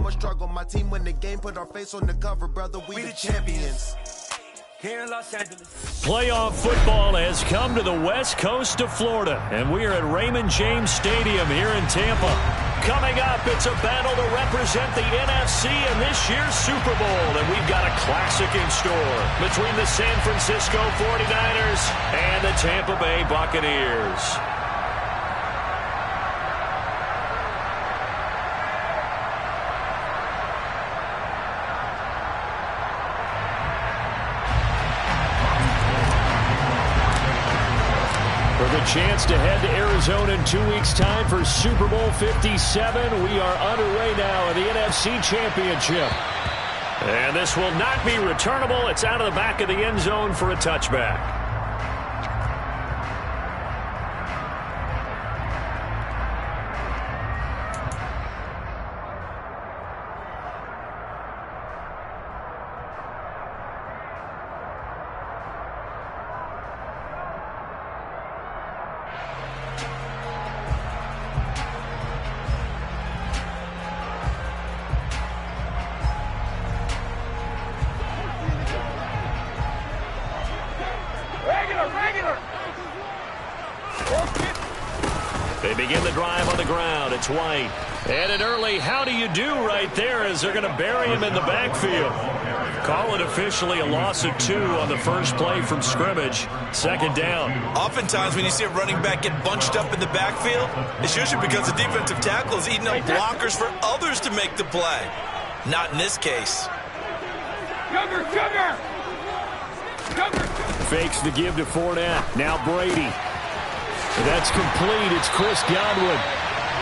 more struggle. My team win the game, put our face on the cover, brother. We the champions. Here in Los Angeles. Playoff football has come to the west coast of Florida, and we are at Raymond James Stadium here in Tampa. Coming up, it's a battle to represent the NFC in this year's Super Bowl, and we've got a classic in store between the San Francisco 49ers and the Tampa Bay Buccaneers. Chance to head to Arizona in 2 weeks' time for Super Bowl 57. We are underway now in the NFC Championship. And this will not be returnable. It's out of the back of the end zone for a touchback. They begin the drive on the ground. It's White. And an early how do you do right there as they're going to bury him in the backfield. Call it officially a loss of 2 on the first play from scrimmage. Second down. Oftentimes when you see a running back get bunched up in the backfield, it's usually because the defensive tackle is eating up blockers for others to make the play. Not in this case. Fakes the give to Fournette. Now Brady. That's complete. It's Chris Godwin.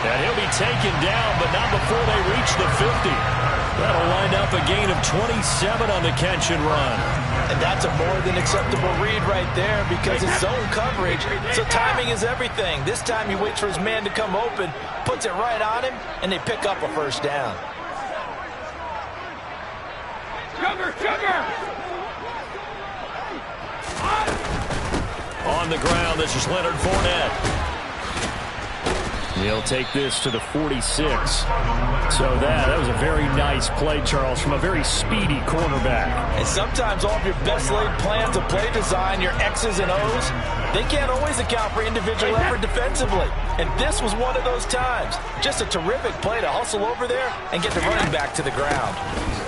And he'll be taken down, but not before they reach the 50. That'll wind up a gain of 27 on the catch and run. And that's a more than acceptable read right there because it's zone coverage, so timing is everything. This time he waits for his man to come open, puts it right on him, and they pick up a first down. On the ground, this is Leonard Fournette. He'll take this to the 46. So that was a very nice play, Charles, from a very speedy cornerback. And sometimes all of your best laid plans of play design, your X's and O's, they can't always account for individual effort defensively. And this was one of those times. Just a terrific play to hustle over there and get the running back to the ground.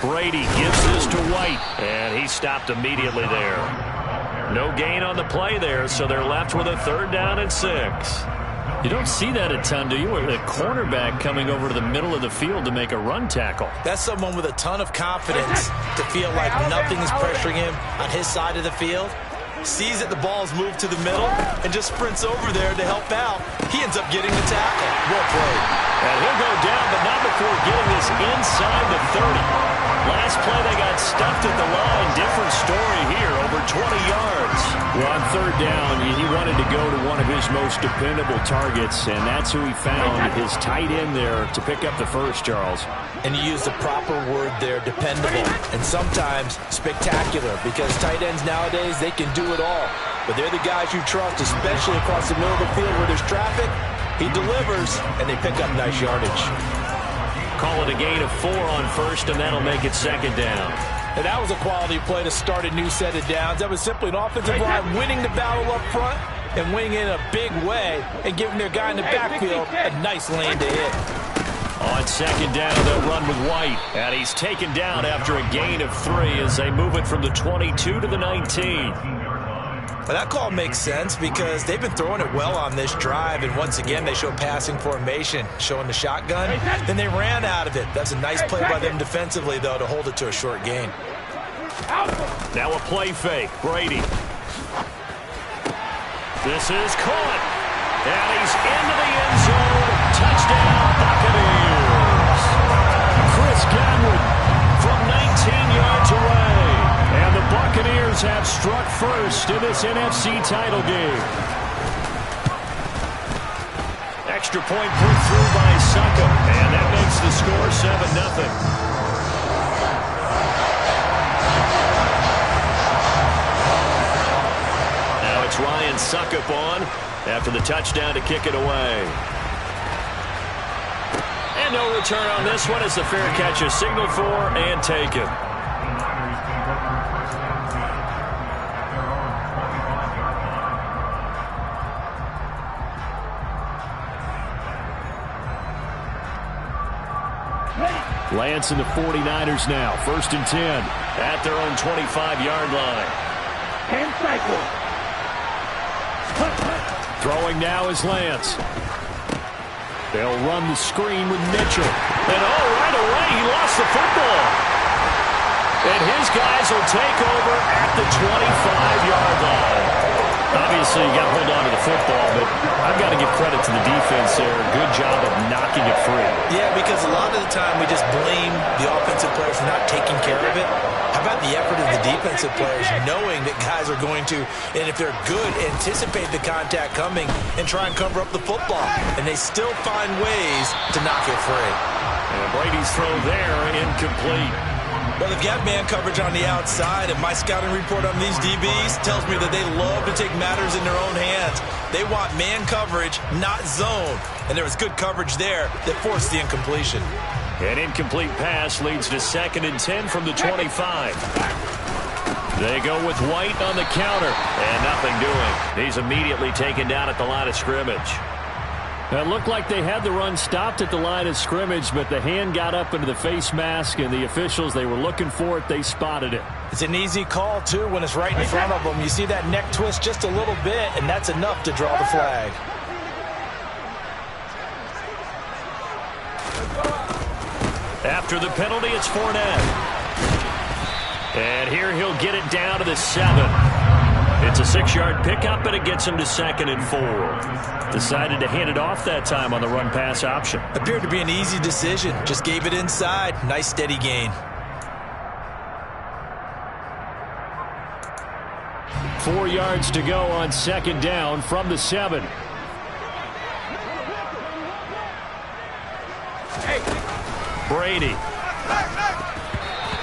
Brady gives this to White, and he stopped immediately there. No gain on the play there, so they're left with a 3rd down and 6. You don't see that a ton, do you? With a cornerback coming over to the middle of the field to make a run tackle. That's someone with a ton of confidence to feel like nothing is pressuring him on his side of the field. Sees that the ball is moved to the middle and just sprints over there to help out. He ends up getting the tackle. Well played. And he'll go down, but not before getting this inside the 30. Last play, they got stuffed at the line. Different story here, over 20 yards. Well, on 3rd down, he wanted to go to one of his most dependable targets, and that's who he found, his tight end there, to pick up the first, Charles. And you use the proper word there, dependable, and sometimes spectacular, because tight ends nowadays, they can do it all. But they're the guys you trust, especially across the middle of the field where there's traffic. He delivers, and they pick up nice yardage. Call it a gain of 4 on 1st, and that'll make it 2nd down. And that was a quality play to start a new set of downs. That was simply an offensive line winning the battle up front and winning in a big way and giving their guy in the backfield a nice lane to hit. On 2nd down, they'll run with White. And he's taken down after a gain of 3 as they move it from the 22 to the 19. Well, that call makes sense because they've been throwing it well on this drive, and once again they show passing formation, showing the shotgun. Then they ran out of it. That's a nice play by them defensively, though, to hold it to a short gain. Now a play fake. Brady. This is caught. And he's into the end zone. Touchdown, Buccaneers. Chris Godwin from 19 yards away. And the Buccaneers have struck first in this NFC title game. Extra point put through by Suckup, and that makes the score 7-0. Now it's Ryan Suckup on after the touchdown to kick it away. And no return on this one as the fair catch is signaled for and taken. Lance and the 49ers now. 1st and 10 at their own 25-yard line. Hand cycle. Throwing now is Lance. They'll run the screen with Mitchell. And right away, he lost the football. And his guys will take over at the 25-yard line. Obviously, you got to hold on to the football, but I've got to give credit to the defense there. Good job of knocking it free. Yeah, because a lot of the time we just blame the offensive players for not taking care of it. How about the effort of the defensive players knowing that guys are going to, and if they're good, anticipate the contact coming and try and cover up the football. And they still find ways to knock it free. And Brady's throw there, incomplete. Well, if you have man coverage on the outside, and my scouting report on these DBs tells me that they love to take matters in their own hands. They want man coverage, not zone. And there was good coverage there that forced the incompletion. An incomplete pass leads to 2nd and 10 from the 25. They go with White on the counter, and nothing doing. He's immediately taken down at the line of scrimmage. It looked like they had the run stopped at the line of scrimmage, but the hand got up into the face mask, and the officials, they were looking for it. They spotted it. It's an easy call, too, when it's right in front of them. You see that neck twist just a little bit, and that's enough to draw the flag. After the penalty, it's Fournette. And here he'll get it down to the 7. It's a 6-yard pickup, and it gets him to 2nd and 4. Decided to hand it off that time on the run-pass option. Appeared to be an easy decision. Just gave it inside. Nice, steady gain. 4 yards to go on 2nd down from the 7. Brady.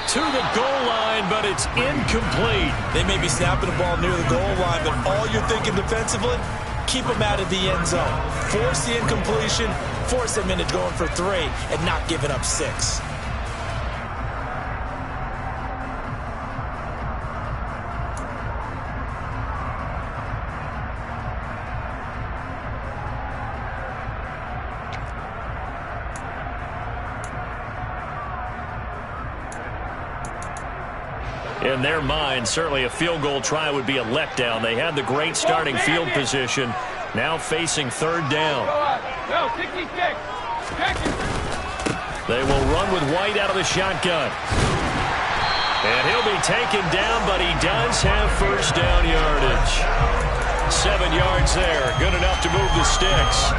To the goal line, but it's incomplete. They may be snapping the ball near the goal line, but all you're thinking defensively, keep them out of the end zone. Force the incompletion, force them into going for 3, and not giving up 6. In their mind, certainly a field goal try would be a letdown. They had the great starting field position. Now facing 3rd down. They will run with White out of the shotgun. And he'll be taken down, but he does have 1st down yardage. 7 yards there. Good enough to move the sticks.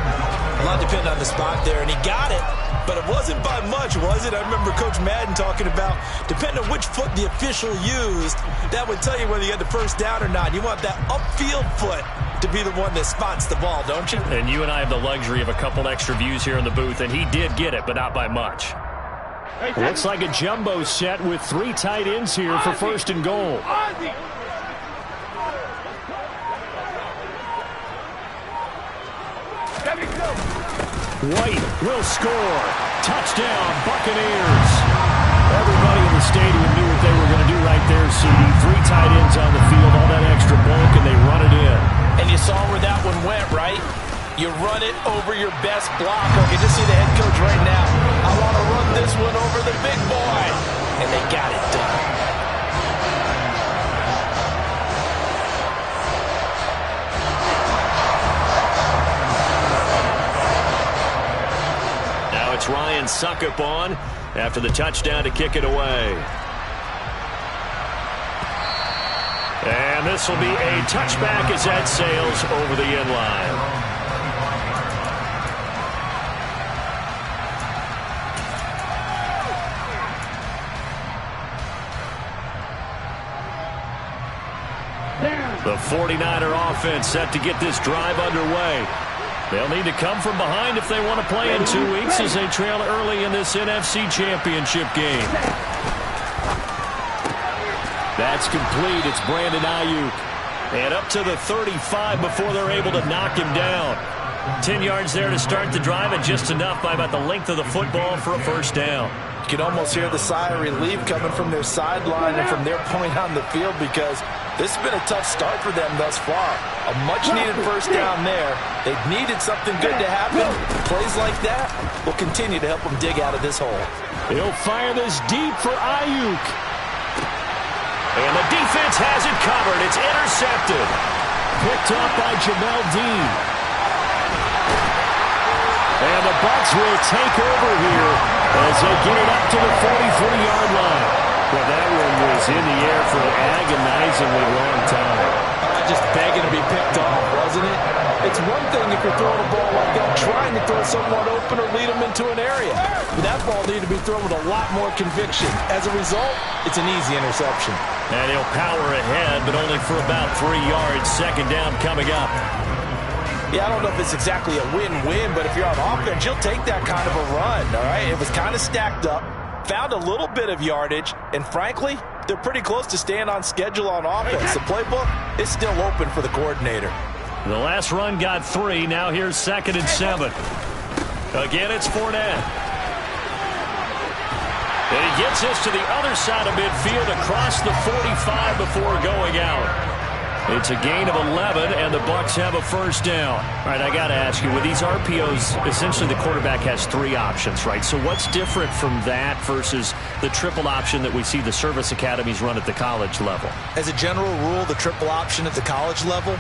A lot depended on the spot there, and he got it. But it wasn't by much, was it? I remember Coach Madden talking about, depending on which foot the official used, that would tell you whether you had the 1st down or not. You want that upfield foot to be the one that spots the ball, don't you? And you and I have the luxury of a couple extra views here in the booth, and he did get it, but not by much. Looks like a jumbo set with 3 tight ends here for 1st and goal. White will score. Touchdown, Buccaneers. Everybody in the stadium knew what they were going to do right there, CD. 3 tight ends on the field, all that extra bulk, and they run it in. And you saw where that one went, right? You run it over your best blocker. You can just see the head coach right now. I want to run this one over the big boy. And they got it done. It's Ryan Suckup on after the touchdown to kick it away. And this will be a touchback as that sails over the end line. The 49er offense set to get this drive underway. They'll need to come from behind if they want to play in 2 weeks as they trail early in this NFC Championship game. That's complete. It's Brandon Ayuk. And up to the 35 before they're able to knock him down. 10 yards there to start the drive, and just enough by about the length of the football for a first down. You can almost hear the sigh of relief coming from their sideline and from their point on the field, because this has been a tough start for them thus far. A much-needed first down there. They've needed something good to happen. Plays like that will continue to help them dig out of this hole. He'll fire this deep for Ayuk. And the defense has it covered. It's intercepted. Picked up by Jamel Dean. And the Bucs will take over here as they get it up to the 43-yard line. Well, that one was in the air for an agonizingly long time. Just begging to be picked off, wasn't it? It's one thing if you're throwing a ball like that, trying to throw someone open or lead them into an area. But that ball needed to be thrown with a lot more conviction. As a result, it's an easy interception. And he'll power ahead, but only for about 3 yards. Second down coming up. Yeah, I don't know if it's exactly a win-win, but if you're on offense, you'll take that kind of a run, all right? It was kind of stacked up, found a little bit of yardage, and frankly, they're pretty close to staying on schedule on offense. The playbook is still open for the coordinator. The last run got 3. Now here's 2nd and 7. Again, it's Fournette. And he gets this to the other side of midfield across the 45 before going out. It's a gain of 11, and the Bucs have a first down. All right, I got to ask you, with these RPOs, essentially the quarterback has 3 options, right? So what's different from that versus the triple option that we see the service academies run at the college level? As a general rule, the triple option at the college level,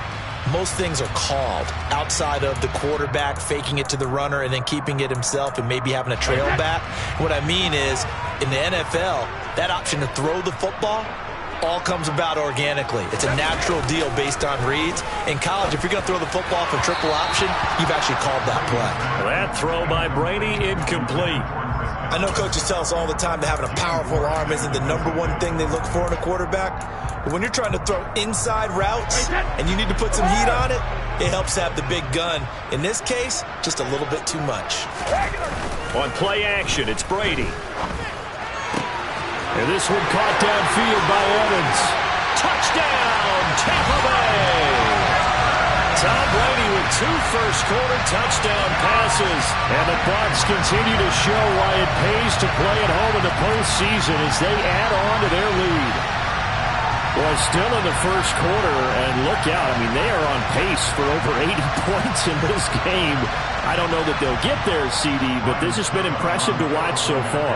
most things are called outside of the quarterback faking it to the runner and then keeping it himself and maybe having a trail back. What I mean is, in the NFL, that option to throw the football all comes about organically. It's a natural deal based on reads. In college, if you're going to throw the football from triple option, you've actually called that play. That throw by Brady, incomplete. I know coaches tell us all the time that having a powerful arm isn't the #1 thing they look for in a quarterback. But when you're trying to throw inside routes and you need to put some heat on it, it helps to have the big gun. In this case, just a little bit too much. On play action, it's Brady. And this one caught downfield by Evans. Touchdown, Tampa Bay! Tom Brady with 2 first-quarter touchdown passes. And the Bucs continue to show why it pays to play at home in the postseason as they add on to their lead. Well, still in the first quarter, and look out. I mean, they are on pace for over 80 points in this game. I don't know that they'll get there, CD, but this has been impressive to watch so far.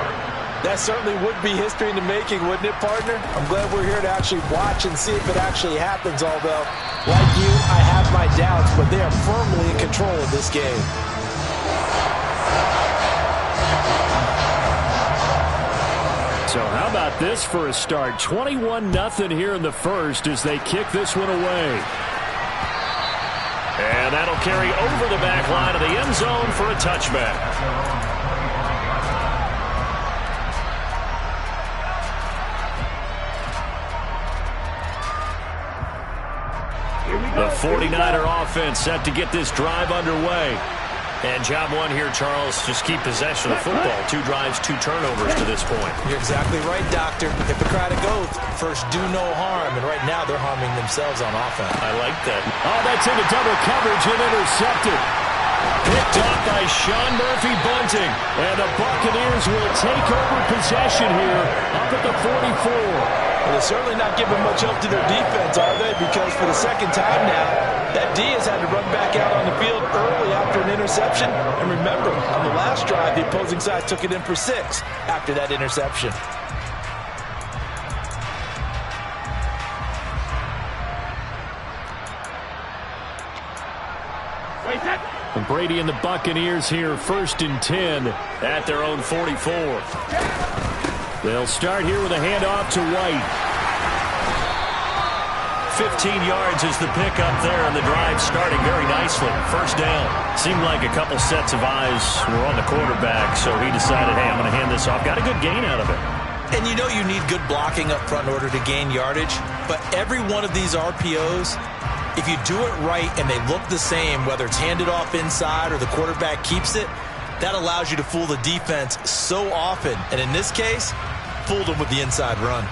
That certainly would be history in the making, wouldn't it, partner? I'm glad we're here to actually watch and see if it actually happens, although, like you, I have my doubts, but they are firmly in control of this game. So how about this for a start? 21-0 here in the first as they kick this one away. And that'll carry over the back line of the end zone for a touchback. The 49er offense set to get this drive underway. And job 1 here, Charles, just keep possession of the football. 2 drives, 2 turnovers to this point. You're exactly right, Doctor. Hippocratic oath, first do no harm, and right now they're harming themselves on offense. I like that. Oh, that's into double coverage and intercepted. Picked off by Sean Murphy-Bunting. And the Buccaneers will take over possession here up at the 44. Well, they're certainly not giving much help to their defense, are they? Because for the second time now, that D has had to run back out on the field early after an interception. And remember, on the last drive, the opposing side took it in for 6 after that interception. And Brady and the Buccaneers here, 1st and 10 at their own 44. They'll start here with a handoff to White. 15 yards is the pickup there, and the drive starting very nicely. First down. Seemed like a couple sets of eyes were on the quarterback, so he decided, hey, I'm going to hand this off. Got a good gain out of it. And you know you need good blocking up front in order to gain yardage, but every one of these RPOs, if you do it right and they look the same, whether it's handed off inside or the quarterback keeps it, that allows you to fool the defense so often. And in this case, fooled them with the inside run.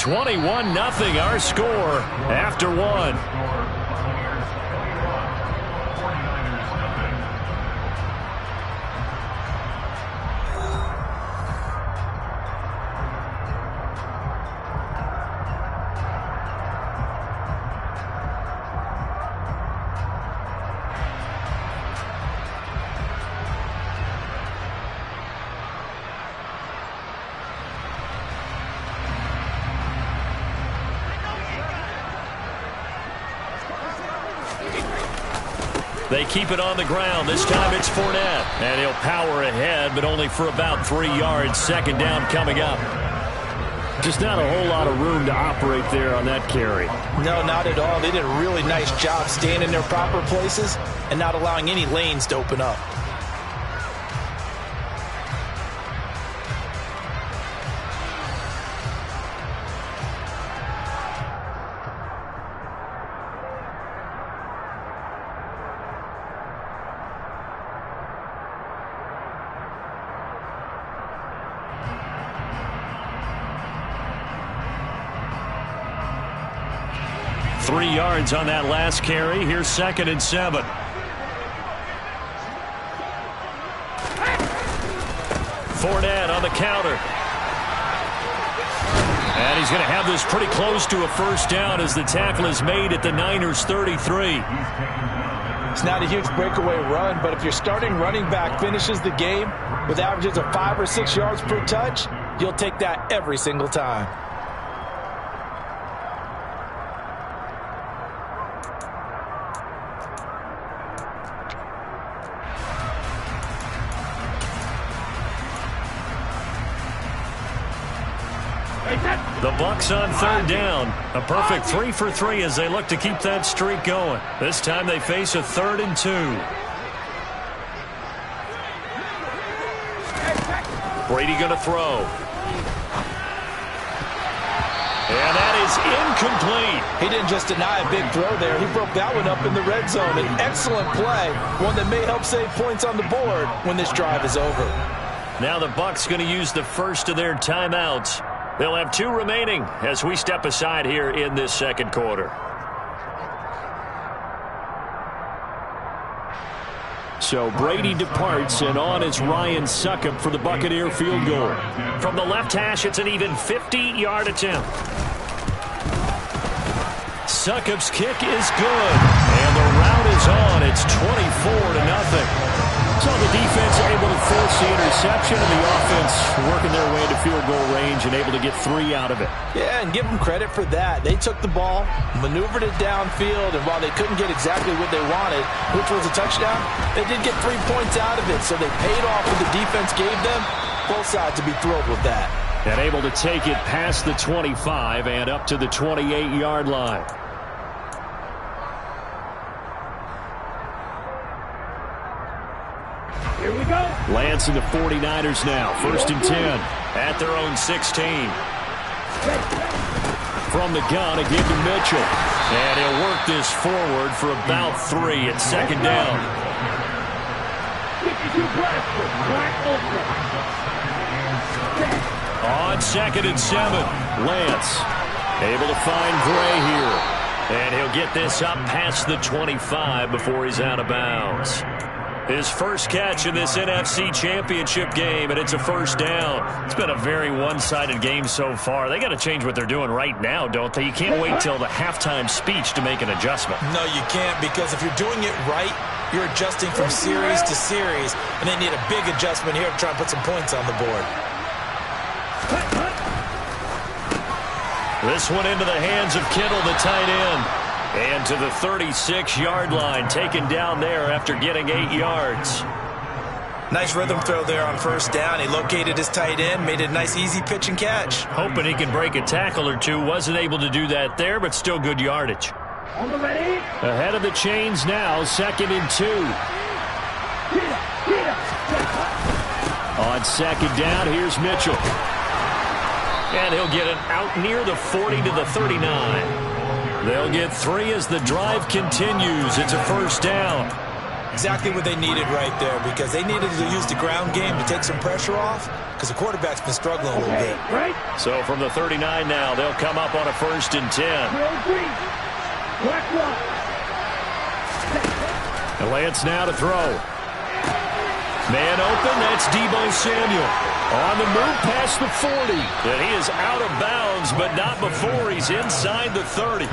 21-0 our score after one. They keep it on the ground. This time it's Fournette. And he'll power ahead, but only for about 3 yards. Second down coming up. Just not a whole lot of room to operate there on that carry. No, not at all. They did a really nice job staying in their proper places and not allowing any lanes to open up. On that last carry. Here's 2nd and 7. Fournette on the counter. And he's going to have this pretty close to a first down as the tackle is made at the Niners 33. It's not a huge breakaway run, but if your starting running back finishes the game with averages of 5 or 6 yards per touch, you'll take that every single time. The Bucs on 3rd down. A perfect 3 for 3 as they look to keep that streak going. This time they face a 3rd and 2. Brady going to throw. And that is incomplete. He didn't just deny a big throw there. He broke that one up in the red zone. An excellent play. One that may help save points on the board when this drive is over. Now the Bucs going to use the first of their timeouts. They'll have 2 remaining as we step aside here in this second quarter. So Brady departs, and on is Ryan Succop for the Buccaneer field goal. From the left hash, it's an even 50-yard attempt. Succop's kick is good, and the route is on. It's 24-0. So the defense able to force the interception, and the offense working their way to field goal range and able to get 3 out of it. Yeah, and give them credit for that. They took the ball, maneuvered it downfield, and while they couldn't get exactly what they wanted, which was a touchdown, they did get 3 points out of it, so they paid off what the defense gave them. Both sides to be thrilled with that. And able to take it past the 25 and up to the 28-yard line. Here we go. Lance and the 49ers now. 1st and 10 at their own 16. From the gun again to Mitchell. And he'll work this forward for about 3 at 2nd down. 52 On 2nd and 7, Lance able to find Gray here. And he'll get this up past the 25 before he's out of bounds. His first catch in this NFC Championship game, and it's a first down. It's been a very one-sided game so far. They got to change what they're doing right now, don't they? You can't wait till the halftime speech to make an adjustment. No, you can't, because if you're doing it right, you're adjusting from series to series, and they need a big adjustment here to try and put some points on the board. This one into the hands of Kittle, the tight end. And to the 36-yard line, taken down there after getting 8 yards. Nice rhythm throw there on first down. He located his tight end, made it a nice easy pitch and catch. Hoping he can break a tackle or two. Wasn't able to do that there, but still good yardage. On the ready. Ahead of the chains now, 2nd and 2. On 2nd down, here's Mitchell. And he'll get it out near the 40 to the 39. They'll get 3 as the drive continues. It's a first down. Exactly what they needed right there, because they needed to use the ground game to take some pressure off, because the quarterback's been struggling a little bit. So from the 39 now, they'll come up on a 1st and 10. The Lance now to throw. Man open, that's Deebo Samuel. On the move past the 40. And he is out of bounds, but not before he's inside the 30.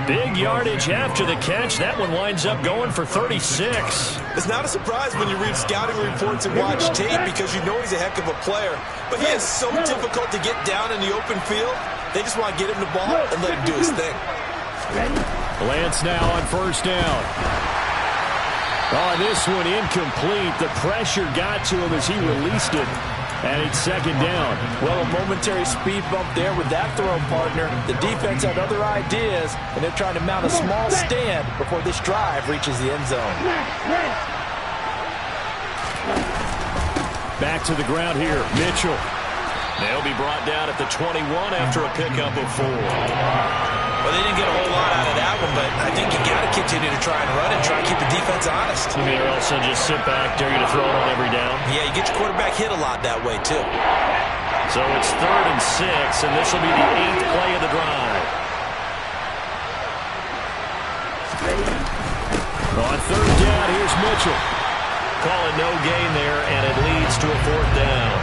Big yardage after the catch. That one winds up going for 36. It's not a surprise when you read scouting reports and watch tape, because you know he's a heck of a player. But he is so difficult to get down in the open field. They just want to get him the ball and let him do his thing. Lance now on 1st down. Oh, this one incomplete. The pressure got to him as he released it. And it's 2nd down. Well, a momentary speed bump there with that throw, partner. The defense had other ideas, and they're trying to mount a small stand before this drive reaches the end zone. Back to the ground here, Mitchell. They'll be brought down at the 21 after a pickup of 4. Well, they didn't get a whole lot out of that one, but I think you got to continue to try and run and try and keep the defense honest. You mean, or else they'll just sit back, dare you to throw it on every down? Yeah, you get your quarterback hit a lot that way, too. So it's 3rd and 6, and this will be the 8th play of the drive. On 3rd down, here's Mitchell. Calling no gain there, and it leads to a 4th down.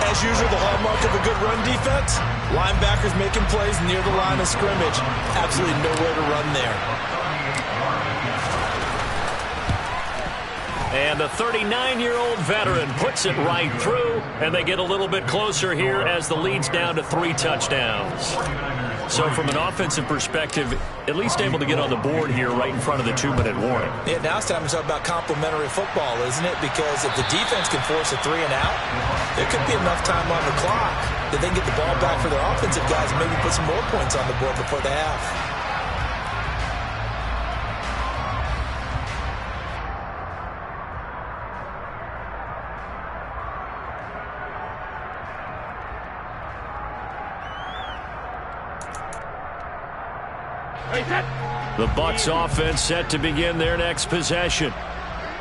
As usual, the hallmark of a good run defense, linebackers making plays near the line of scrimmage. Absolutely nowhere to run there. And the 39-year-old veteran puts it right through, and they get a little bit closer here as the lead's down to 3 touchdowns. So from an offensive perspective, at least able to get on the board here right in front of the 2-minute warning. Yeah, now it's time to talk about complementary football, isn't it? Because if the defense can force a 3 and out, there could be enough time on the clock that they can get the ball back for their offensive guys and maybe put some more points on the board before the half. The Bucs offense set to begin their next possession.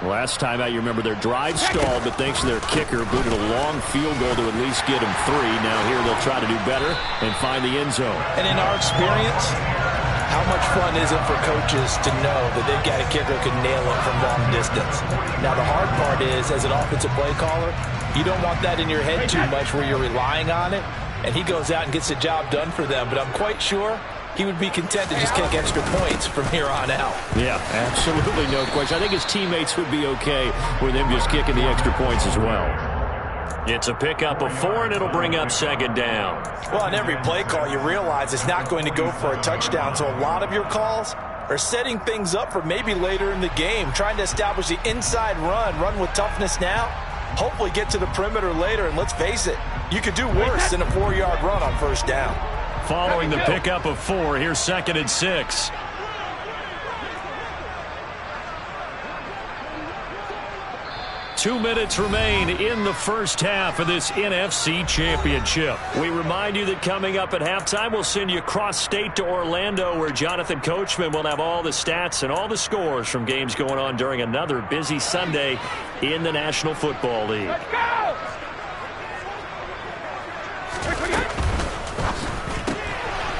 Last time out, you remember their drive stalled, but thanks to their kicker, booted a long field goal to at least get them 3. Now here they'll try to do better and find the end zone. And in our experience, how much fun is it for coaches to know that they've got a kicker who can nail it from long distance? Now the hard part is, as an offensive play caller, you don't want that in your head too much where you're relying on it, and he goes out and gets the job done for them. But I'm quite sure he would be content to just kick extra points from here on out. Yeah, absolutely no question. I think his teammates would be okay with him just kicking the extra points as well. It's a pickup of 4, and it'll bring up 2nd down. Well, on every play call, you realize it's not going to go for a touchdown, so a lot of your calls are setting things up for maybe later in the game, trying to establish the inside run with toughness now, hopefully get to the perimeter later, and let's face it, you could do worse than a 4-yard run on 1st down. Following the pickup of 4, here's 2nd and 6. Two minutes remain in the first half of this NFC Championship. We remind you that coming up at halftime, we'll send you cross-state to Orlando, where Jonathan Coachman will have all the stats and all the scores from games going on during another busy Sunday in the National Football League. Let's go!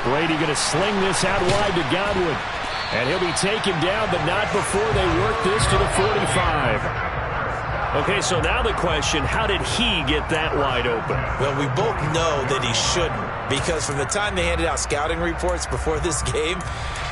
Brady going to sling this out wide to Godwin. And he'll be taken down, but not before they work this to the 45. Okay, so now the question, how did he get that wide open? Well, we both know that he shouldn't, because from the time they handed out scouting reports before this game,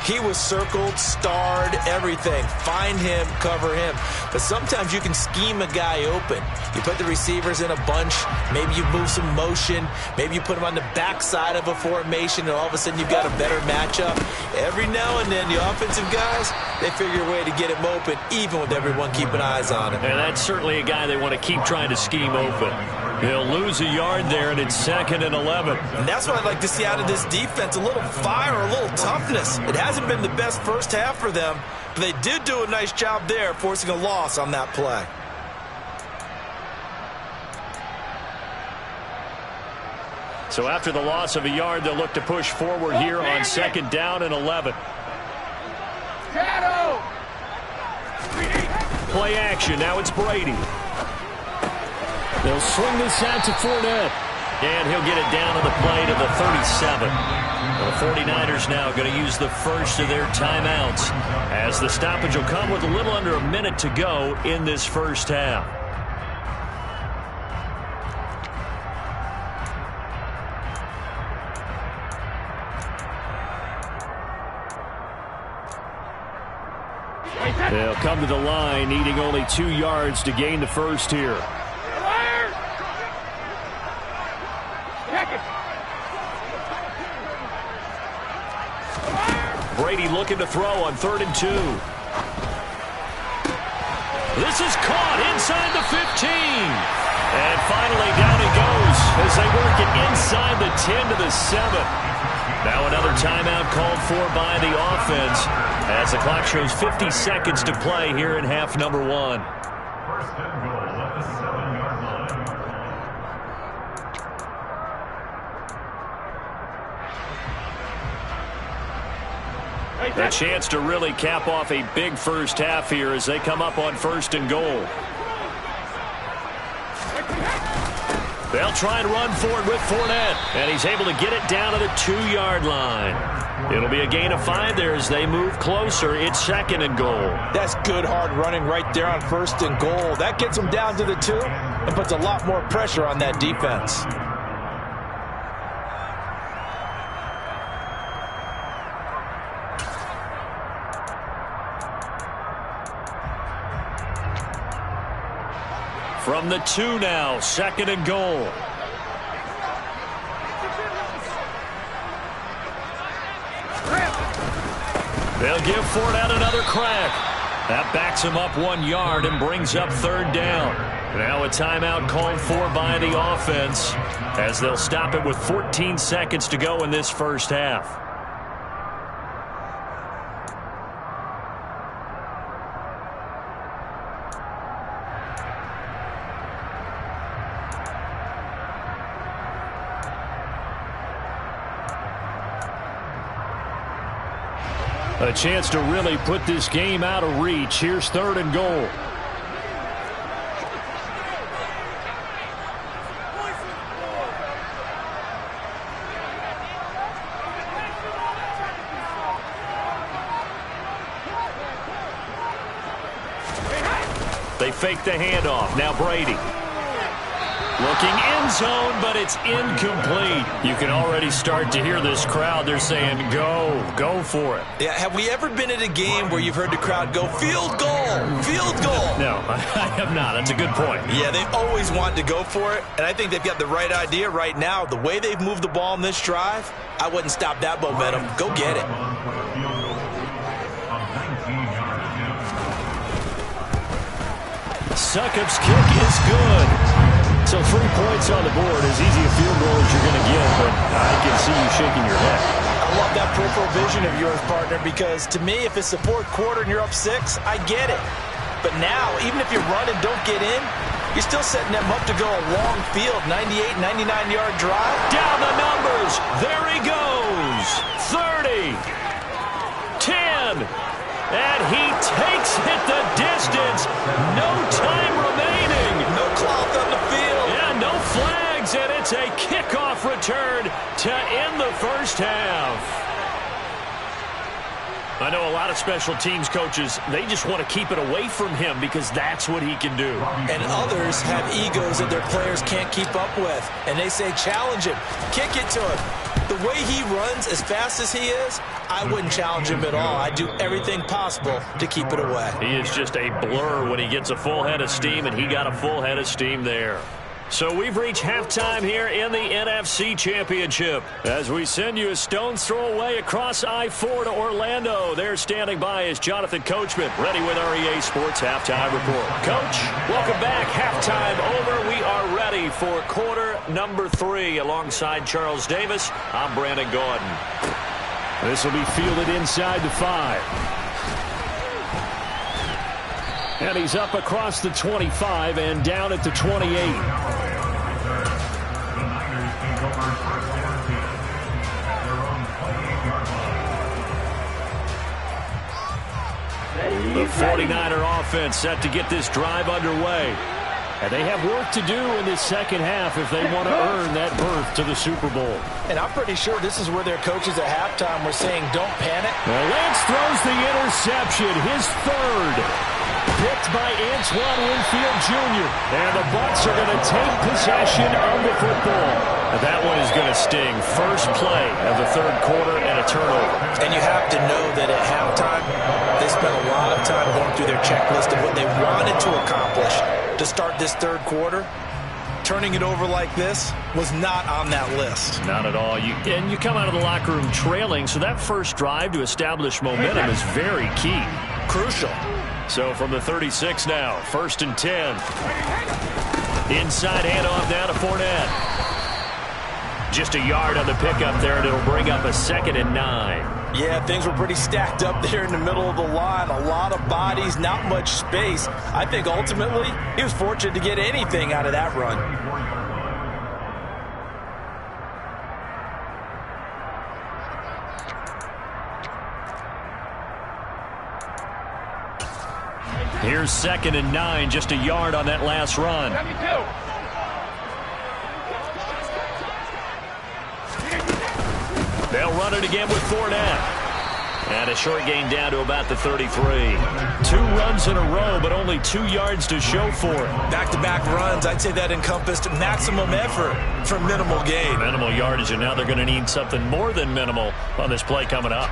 he was circled, starred, everything. Find him, cover him. But sometimes you can scheme a guy open. You put the receivers in a bunch. Maybe you move some motion. Maybe you put him on the backside of a formation, and all of a sudden you've got a better matchup. Every now and then, the offensive guys, they figure a way to get him open, even with everyone keeping eyes on him. And that's certainly a guy they want to keep trying to scheme open. They'll lose a yard there, and it's 2nd and 11. And that's what I'd like to see out of this defense, a little fire, a little toughness. It hasn't been the best first half for them, but they did do a nice job there, forcing a loss on that play. So after the loss of a yard, they'll look to push forward here on 2nd down and 11. Shadow! Play action. Now it's Brady. They'll swing this out to Fournette. And he'll get it down to the play to the 37. The 49ers now going to use the first of their timeouts as the stoppage will come with a little under a minute to go in this first half. They'll come to the line, needing only 2 yards to gain the first here. Brady looking to throw on 3rd and 2. This is caught inside the 15. And finally down he goes as they work it inside the 10 to the 7. Now another timeout called for by the offense as the clock shows 50 seconds to play here in half number 1. First and goal at the 7-yard line. A chance to really cap off a big first half here as they come up on 1st and goal. They'll try and run for it with Fournette, and he's able to get it down to the 2-yard line. It'll be a gain of 5 there as they move closer. It's 2nd and goal. That's good hard running right there on 1st and goal. That gets them down to the 2 and puts a lot more pressure on that defense. From the 2 now, 2nd and goal. They'll give Fournette another crack. That backs him up 1 yard and brings up 3rd down. Now a timeout called for by the offense as they'll stop it with 14 seconds to go in this first half. A chance to really put this game out of reach. Here's 3rd and goal. They fake the handoff. Now Brady. Looking end zone, but it's incomplete. You can already start to hear this crowd. They're saying, go for it. Yeah, have we ever been at a game where you've heard the crowd go, field goal, field goal? No, I have not. That's a good point. Yeah, they always want to go for it, and I think they've got the right idea right now. The way they've moved the ball in this drive, I wouldn't stop that momentum. Go get it. Succop's kick is good. So 3 points on the board, as easy a field goal as you're going to get, but I can see you shaking your head. I love that peripheral vision of yours, partner, because to me, if it's the 4th quarter and you're up 6, I get it. But now, even if you run and don't get in, you're still setting them up to go a long field, 98, 99-yard drive. Down the numbers. There he goes. 30. 10. And he takes it the distance. No time remaining. No cloth on the field. Yeah, no flags, and it's a kickoff return to end the first half. I know a lot of special teams coaches, they just want to keep it away from him because that's what he can do. And others have egos that their players can't keep up with. And they say, challenge him, kick it to him. The way he runs as fast as he is, I wouldn't challenge him at all. I'd do everything possible to keep it away. He is just a blur when he gets a full head of steam, and he got a full head of steam there. So we've reached halftime here in the NFC Championship as we send you a stone's throw away across I-4 to Orlando. There standing by is Jonathan Coachman, ready with our EA Sports Halftime Report. Coach, welcome back. Halftime over. We are ready for quarter number 3 alongside Charles Davis. I'm Brandon Gordon. This will be fielded inside the 5. And he's up across the 25 and down at the 28. The 49er offense set to get this drive underway. And they have work to do in this second half if they want to earn that berth to the Super Bowl. And I'm pretty sure this is where their coaches at halftime were saying, don't panic. Now Lance throws the interception, his third. Picked by Antoine Winfield Jr. And the Bucs are going to take possession of the football. And that one is going to sting. First play of the third quarter and a turnover. And you have to know that at halftime, they spent a lot of time going through their checklist of what they wanted to accomplish to start this third quarter. Turning it over like this was not on that list. Not at all. And you come out of the locker room trailing, so that first drive to establish momentum is very key. Crucial. So from the 36 now, 1st and 10. Inside handoff now to Fournette. Just a yard on the pickup there, and it'll bring up a 2nd and 9. Yeah, things were pretty stacked up there in the middle of the line. A lot of bodies, not much space. I think ultimately he was fortunate to get anything out of that run. Here's 2nd and 9, just a yard on that last run. They'll run it again with Fournette. And a short gain down to about the 33. 2 runs in a row, but only 2 yards to show for it. Back-to-back runs, I'd say that encompassed maximum effort for minimal gain. Minimal yardage, and now they're going to need something more than minimal on this play coming up.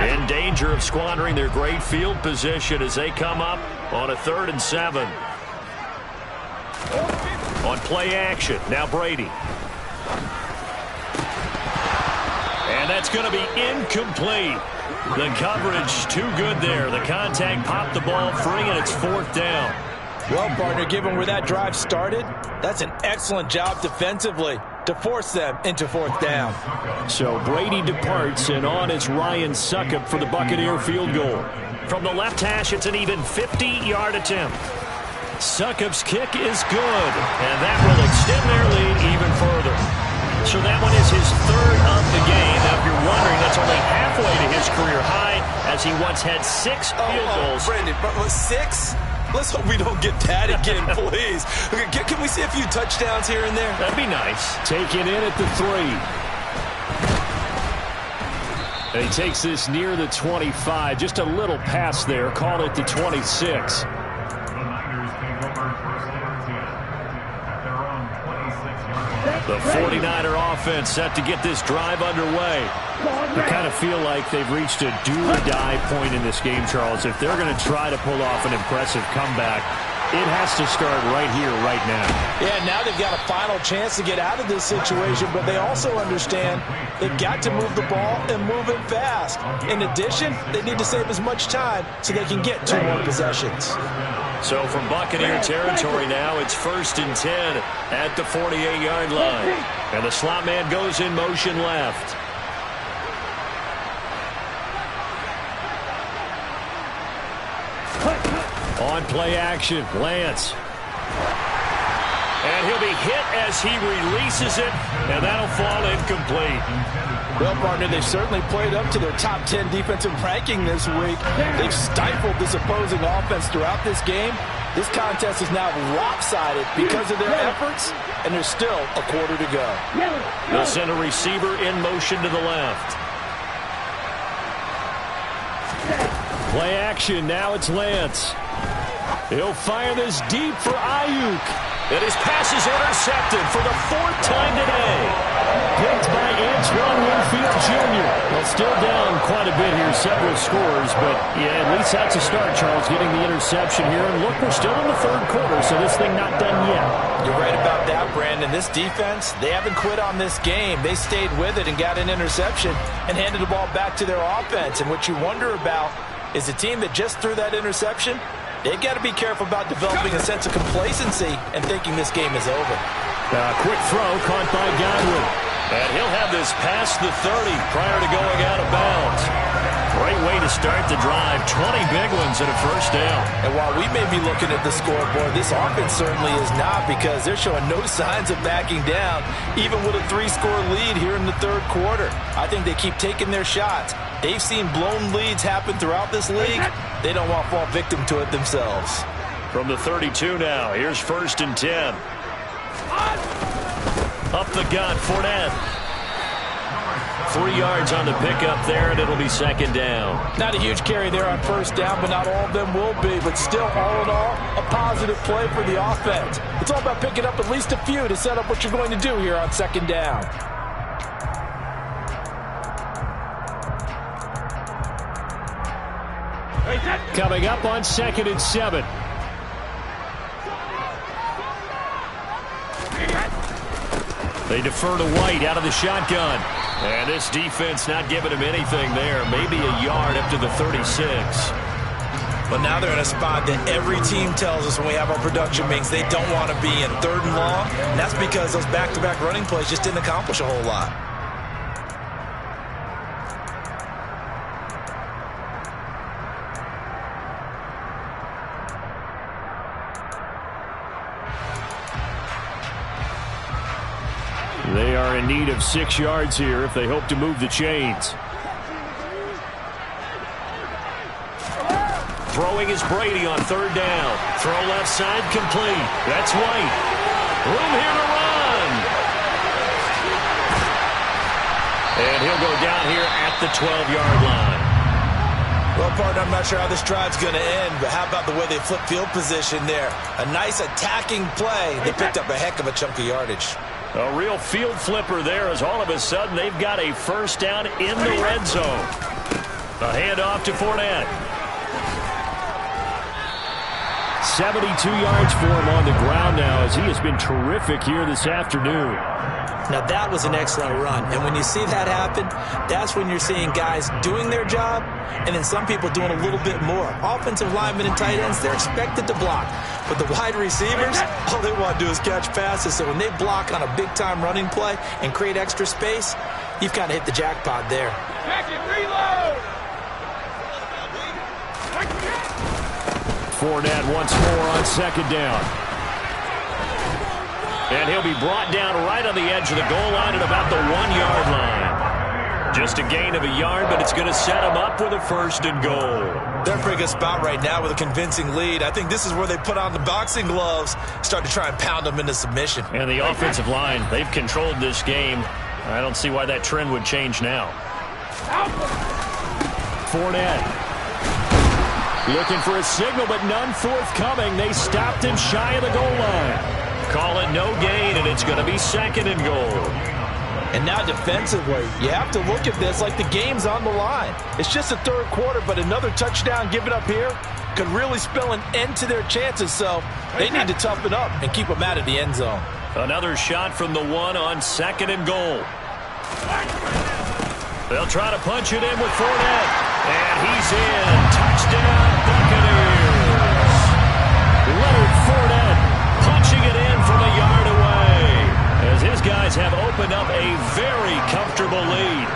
In danger of squandering their great field position as they come up on a 3rd and 7. On play action, now Brady. And that's going to be incomplete. The coverage too good there. The contact popped the ball free, and it's 4th down. Well, partner, given where that drive started, that's an excellent job defensively to force them into 4th down. So Brady departs, and on is Ryan Succop for the Buccaneer field goal. From the left hash, it's an even 50-yard attempt. Succop's kick is good, and that will extend their lead even further. So that one is his 3rd of the game. Now, if you're wondering, that's only halfway to his career high, as he once had 6 field goals. Brandon, but with 6? Let's hope we don't get that again, please. Can we see a few touchdowns here and there? That'd be nice. Taken in at the 3. And he takes this near the 25. Just a little pass there. Call it the 26. The 49er offense set to get this drive underway. I kind of feel like they've reached a do-or-die point in this game, Charles. If they're going to try to pull off an impressive comeback, it has to start right here, right now. Yeah, now they've got a final chance to get out of this situation, but they also understand they've got to move the ball and move it fast. In addition, they need to save as much time so they can get 2 more possessions. So from Buccaneer territory now, it's 1st and 10 at the 48-yard line. And the slot man goes in motion left. On play action, Lance. And he'll be hit as he releases it, and that'll fall incomplete. Well, partner, they've certainly played up to their top 10 defensive ranking this week. They've stifled this opposing offense throughout this game. This contest is now lopsided because of their efforts, and there's still a quarter to go. They'll send a receiver in motion to the left. Play action, now it's Lance. He'll fire this deep for Ayuk. And his pass is intercepted for the 4th time today. Picked by Antoine Winfield Jr. Well, still down quite a bit here, several scores, but yeah, at least that's a start, Charles, getting the interception here. And look, we're still in the 3rd quarter, so this thing not done yet. You're right about that, Brandon. This defense, they haven't quit on this game. They stayed with it and got an interception and handed the ball back to their offense. And what you wonder about is the team that just threw that interception, they've got to be careful about developing a sense of complacency and thinking this game is over. Quick throw caught by Godwin. And he'll have this past the 30 prior to going out of bounds. Great way to start the drive. 20 big ones and a first down. And while we may be looking at the scoreboard, this offense certainly is not, because they're showing no signs of backing down, even with a 3-score lead here in the third quarter. I think they keep taking their shots. They've seen blown leads happen throughout this league. They don't want to fall victim to it themselves. From the 32 now, here's 1st and 10. Up the gut, Fournette. 3 yards on the pickup there, and it'll be 2nd down. Not a huge carry there on 1st down, but not all of them will be. But still, all in all, a positive play for the offense. It's all about picking up at least a few to set up what you're going to do here on 2nd down. Coming up on 2nd and 7. They defer to White out of the shotgun. And this defense not giving him anything there. Maybe a yard up to the 36. But now they're in a spot that every team tells us when we have our production meetings they don't want to be in, 3rd and long. And that's because those back-to-back running plays just didn't accomplish a whole lot. They are in need of 6 yards here if they hope to move the chains. Throwing is Brady on 3rd down. Throw left side complete. That's White. Room here to run. And he'll go down here at the 12-yard line. Well, partner, I'm not sure how this drive's going to end, but how about the way they flip field position there? A nice attacking play. They picked up a heck of a chunk of yardage. A real field flipper there, as all of a sudden they've got a 1st down in the red zone. A handoff to Fournette. 72 yards for him on the ground now, as he has been terrific here this afternoon. Now that was an excellent run, and when you see that happen, that's when you're seeing guys doing their job and then some people doing a little bit more. Offensive linemen and tight ends, they're expected to block, but the wide receivers, all they want to do is catch passes. So when they block on a big-time running play and create extra space, you've kind of hit the jackpot there. Fournette once more on 2nd down. And he'll be brought down right on the edge of the goal line at about the 1-yard line. Just a gain of a yard, but it's going to set him up with a 1st and goal. They're in a pretty good spot right now with a convincing lead. I think this is where they put on the boxing gloves, start to try and pound them into submission. And the offensive line, they've controlled this game. I don't see why that trend would change now. Fournette. Looking for a signal, but none forthcoming. They stopped him shy of the goal line. Call it no gain, and it's going to be 2nd and goal. And now defensively, you have to look at this like the game's on the line. It's just the 3rd quarter, but another touchdown given up here could really spell an end to their chances. So they need to toughen up and keep them out of the end zone. Another shot from the 1 on 2nd and goal. They'll try to punch it in with Fournette. And he's in. Touchdown, Buccaneers. Leonard Fournette punching it in from a yard away, as his guys have opened up a very comfortable lead.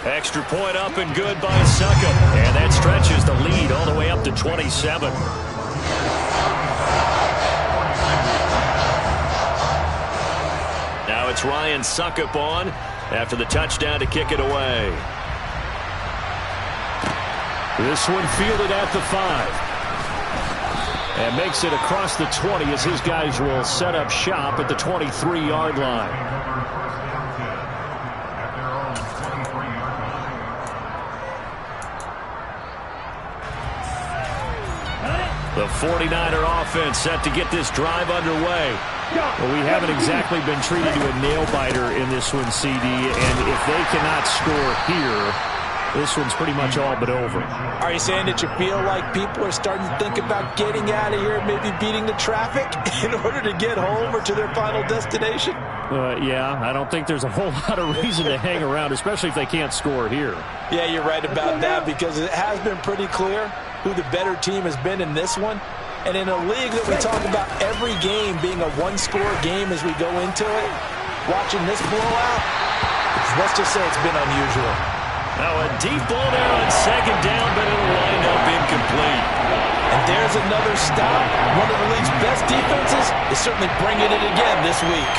Extra point up and good by Succop, and that stretches the lead all the way up to 27. Now it's Ryan Succop on after the touchdown to kick it away. This one fielded at the 5. And makes it across the 20 as his guys will set up shop at the 23-yard line. The 49er offense set to get this drive underway. Well, we haven't exactly been treated to a nail-biter in this one, CD, and if they cannot score here, this one's pretty much all but over. Are you saying that you feel like people are starting to think about getting out of here, maybe beating the traffic in order to get home or to their final destination? Yeah, I don't think there's a whole lot of reason to hang around, especially if they can't score here. Yeah, you're right about that, because it has been pretty clear who the better team has been in this one. And in a league that we talk about every game being a one-score game as we go into it. Watching this blowout, let's just say it's been unusual. Now a deep ball there on second down, but it'll wind up incomplete. And there's another stop. One of the league's best defenses is certainly bringing it again this week.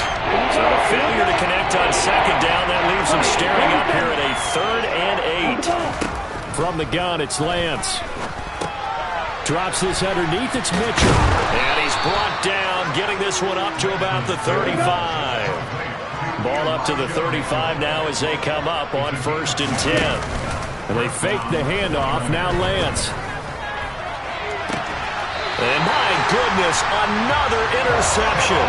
So a failure to connect on second down. That leaves him staring up here at a 3rd and 8. From the gun, it's Lance. Drops this underneath. It's Mitchell. And he's brought down, getting this one up to about the 35. Ball up to the 35 now as they come up on 1st and 10. And they fake the handoff. Now Lance. And my goodness, another interception.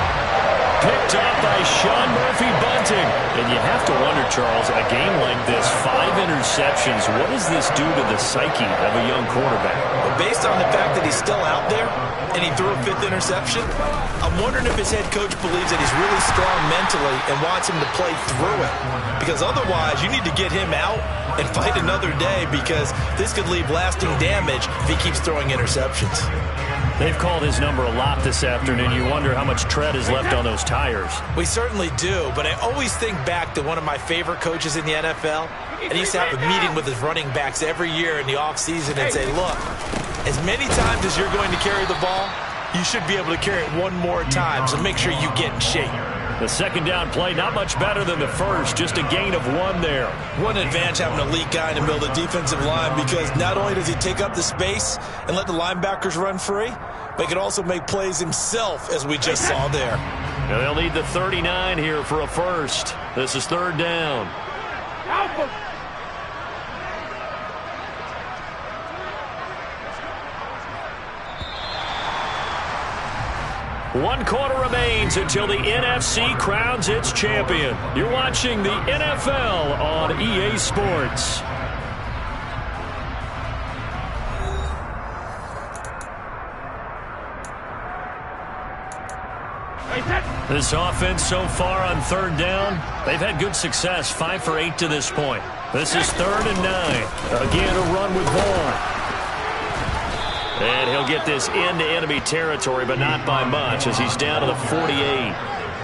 Picked up by Sean Murphy-Bunting. And you have to wonder, Charles, a game like this, 5 interceptions, what does this do to the psyche of a young quarterback? But based on the fact that he's still out there and he threw a 5th interception, I'm wondering if his head coach believes that he's really strong mentally and wants him to play through it. Because otherwise, you need to get him out and fight another day, because this could leave lasting damage if he keeps throwing interceptions. They've called his number a lot this afternoon. You wonder how much tread is left on those tires. We certainly do, but I always think back to one of my favorite coaches in the NFL. And he used to have a meeting with his running backs every year in the offseason and say, look, as many times as you're going to carry the ball, you should be able to carry it one more time, so make sure you get in shape. The second down play, not much better than the first, just a gain of 1 there. What an advantage having an elite guy in the middle of the defensive line, because not only does he take up the space and let the linebackers run free, but he can also make plays himself, as we just saw there. Now they'll need the 39 here for a first. This is 3rd down. Alpha. 1 quarter remains until the NFC crowns its champion. You're watching the NFL on EA Sports. This offense so far on 3rd down, they've had good success, 5 for 8 to this point. This is 3rd and 9. Again, a run with Vaughn. And he'll get this into enemy territory, but not by much, as he's down to the 48.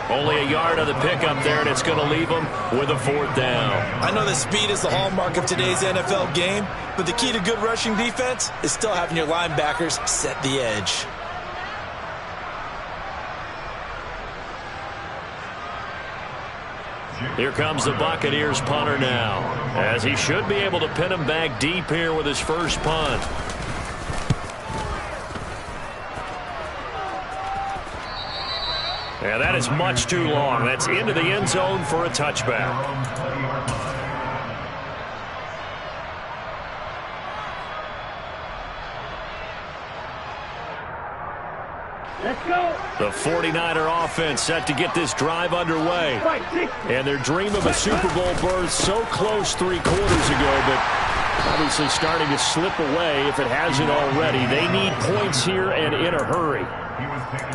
Only a yard on the pickup there, and it's going to leave him with a 4th down. I know that speed is the hallmark of today's NFL game, but the key to good rushing defense is still having your linebackers set the edge. Here comes the Buccaneers punter now, as he should be able to pin him back deep here with his first punt. And that is much too long. That's into the end zone for a touchback. Let's go. The 49er offense set to get this drive underway. And their dream of a Super Bowl berth so close 3 quarters ago, but obviously starting to slip away if it hasn't already. They need points here and in a hurry.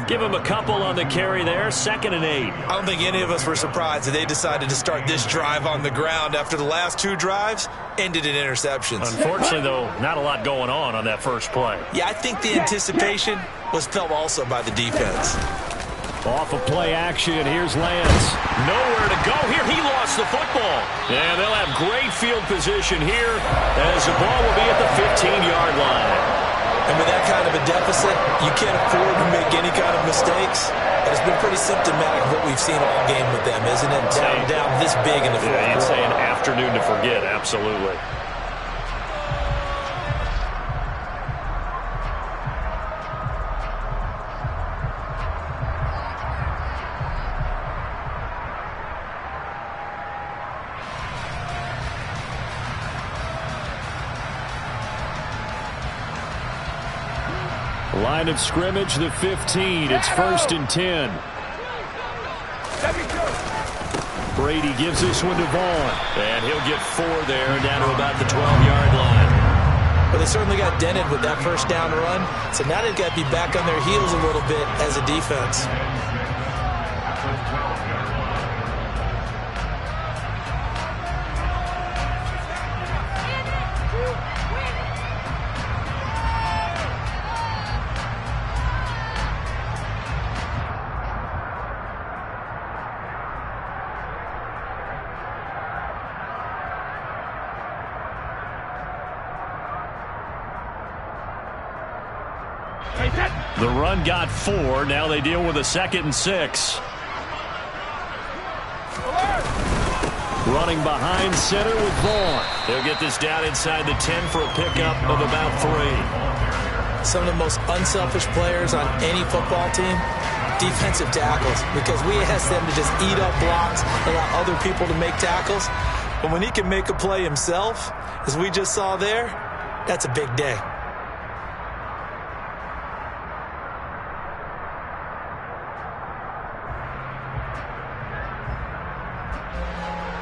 Give him a couple on the carry there, 2nd and 8. I don't think any of us were surprised that they decided to start this drive on the ground after the last 2 drives ended in interceptions. Unfortunately, though, not a lot going on that first play. Yeah, I think the anticipation was felt also by the defense. Off of play action, here's Lance. Nowhere to go here. He lost the football. And they'll have great field position here as the ball will be at the 15-yard line. And with that kind of a deficit, you can't afford to make any kind of mistakes. And it's been pretty symptomatic of what we've seen all game with them, isn't it? Down this big in the fourth quarter. You'd say an afternoon to forget, absolutely. Line of scrimmage, the 15. It's 1st and 10. Brady gives this one to Vaughn. And he'll get 4 there, down to about the 12-yard line. But they certainly got dented with that first down run. So now they've got to be back on their heels a little bit as a defense. The run got 4. Now they deal with a 2nd and 6. Running behind center with Vaughn. They'll get this down inside the 10 for a pickup of about 3. Some of the most unselfish players on any football team, defensive tackles, because we ask them to just eat up blocks, allow other people to make tackles. But when he can make a play himself, as we just saw there, that's a big day.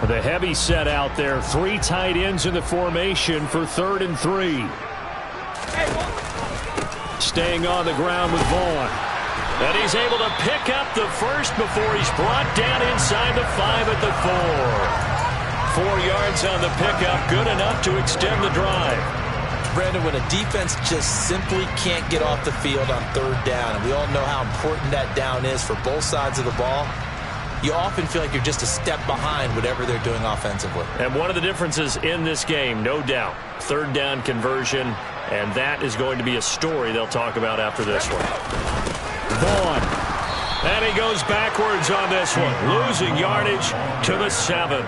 The heavy set out there. 3 tight ends in the formation for 3rd and 3. Staying on the ground with Vaughn. And he's able to pick up the first before he's brought down inside the 5 at the 4. 4 yards on the pickup. Good enough to extend the drive. Brandon, when a defense just simply can't get off the field on 3rd down, and we all know how important that down is for both sides of the ball, you often feel like you're just a step behind whatever they're doing offensively. And one of the differences in this game, no doubt, 3rd down conversion, and that is going to be a story they'll talk about after this one. Vaughn. And he goes backwards on this one, losing yardage to the 7.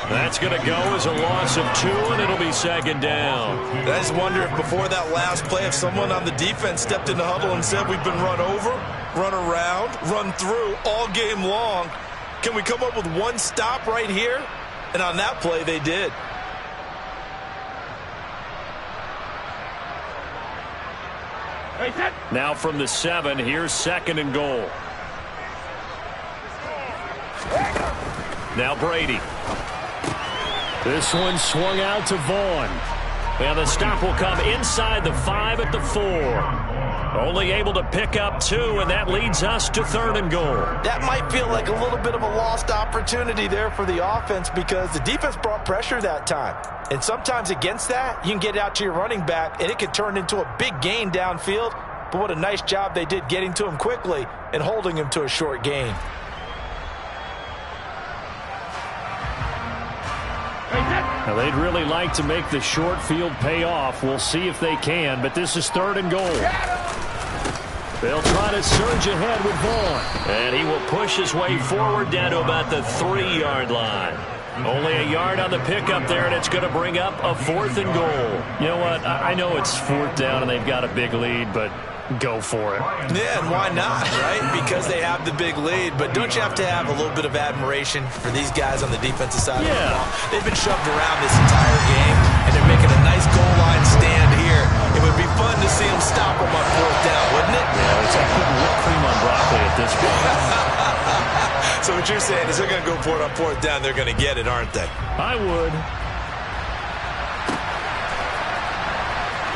That's going to go as a loss of 2, and it'll be 2nd down. I just wonder if before that last play, if someone on the defense stepped in the huddle and said, we've been run over, run around, run through all game long. Can we come up with one stop right here? And on that play, they did. Now from the 7, here's 2nd and goal. Now Brady. This one swung out to Vaughn. And the stop will come inside the 5 at the 4. Only able to pick up 2, and that leads us to 3rd and goal. That might feel like a little bit of a lost opportunity there for the offense because the defense brought pressure that time. And sometimes against that, you can get out to your running back, and it could turn into a big gain downfield. But what a nice job they did getting to him quickly and holding him to a short gain. Now they'd really like to make the short field pay off. We'll see if they can, but this is 3rd and goal. They'll try to surge ahead with Vaughn. And he will push his way forward down to about the 3-yard line. Only a yard on the pickup there, and it's going to bring up a 4th and goal. You know what? I know it's 4th down and they've got a big lead, but go for it. Yeah, and why not, right? Because they have the big lead. But don't you have to have a little bit of admiration for these guys on the defensive side of the ball? They've been shoved around this entire game, and they're making a nice goal line stand here. It would be fun to see them stop them on 4th down, wouldn't it? Yeah, it's like putting whipped cream on broccoli at this point. So what you're saying is they're going to go for it on 4th down. They're going to get it, aren't they? I would.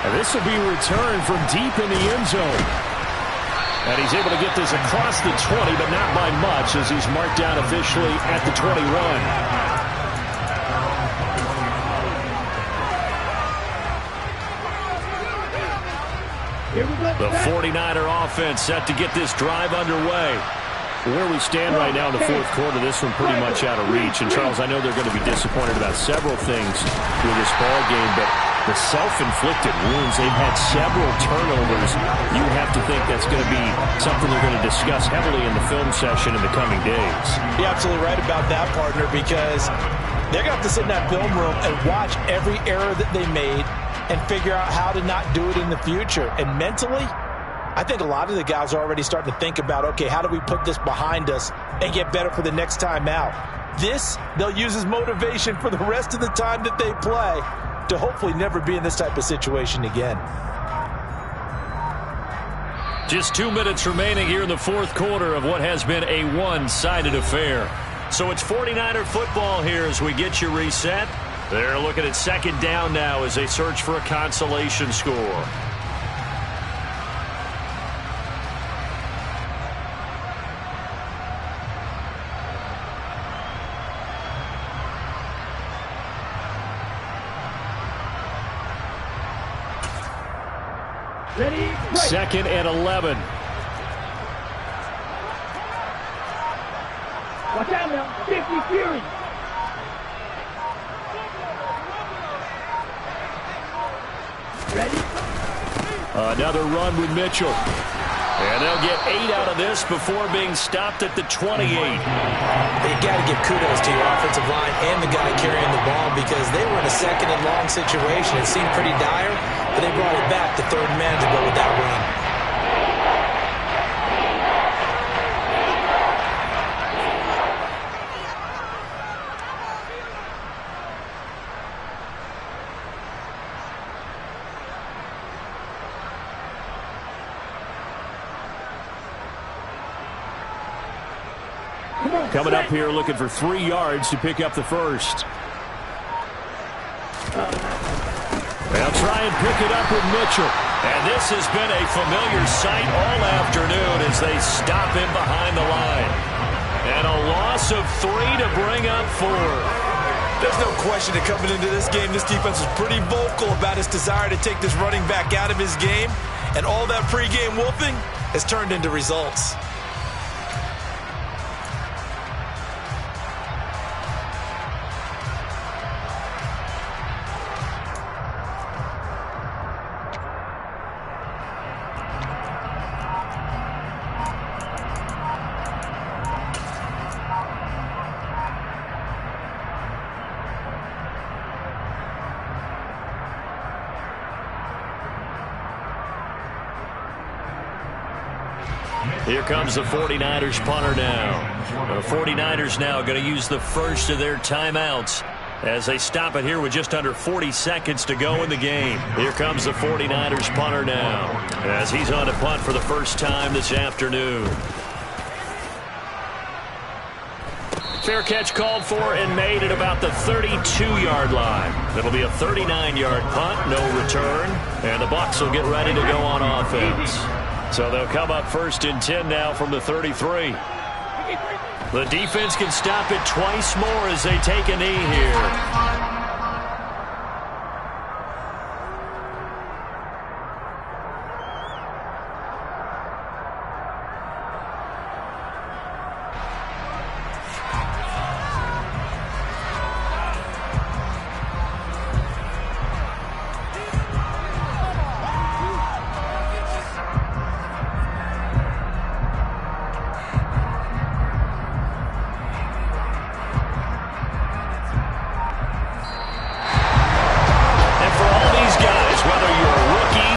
And this will be returned from deep in the end zone. And he's able to get this across the 20, but not by much as he's marked down officially at the 21. The 49er offense set to get this drive underway. Where we stand right now in the 4th quarter, this one pretty much out of reach. And, Charles, I know they're going to be disappointed about several things with this ball game, but the self-inflicted wounds, they've had several turnovers. You have to think that's going to be something they're going to discuss heavily in the film session in the coming days. You're absolutely right about that, partner, because they're going to have to sit in that film room and watch every error that they made and figure out how to not do it in the future. And mentally, I think a lot of the guys are already starting to think about, okay, how do we put this behind us and get better for the next time out? This, they'll use as motivation for the rest of the time that they play to hopefully never be in this type of situation again. Just 2 minutes remaining here in the 4th quarter of what has been a one-sided affair. So it's 49er football here as we get you reset. They're looking at 2nd down now as they search for a consolation score. Ready? 2nd and 11. Watch out now. 50 Fury. Ready? Another run with Mitchell. And they'll get 8 out of this before being stopped at the 28. You got to give kudos to your offensive line and the guy carrying the ball because they were in a second and long situation. It seemed pretty dire, but they brought it back to third man to go with that run. Coming up here looking for 3 yards to pick up the first. They'll try and pick it up with Mitchell. And this has been a familiar sight all afternoon as they stop him behind the line. And a loss of 3 to bring up 4. There's no question that coming into this game, this defense was pretty vocal about its desire to take this running back out of his game. And all that pregame wolfing has turned into results. Here comes the 49ers punter now. The 49ers now going to use the first of their timeouts as they stop it here with just under 40 seconds to go in the game. Here comes the 49ers punter now as he's on to punt for the first time this afternoon. Fair catch called for and made at about the 32-yard line. That'll be a 39-yard punt, no return, and the Bucs will get ready to go on offense. So they'll come up 1st and 10 now from the 33. The defense can stop it twice more as they take a knee here.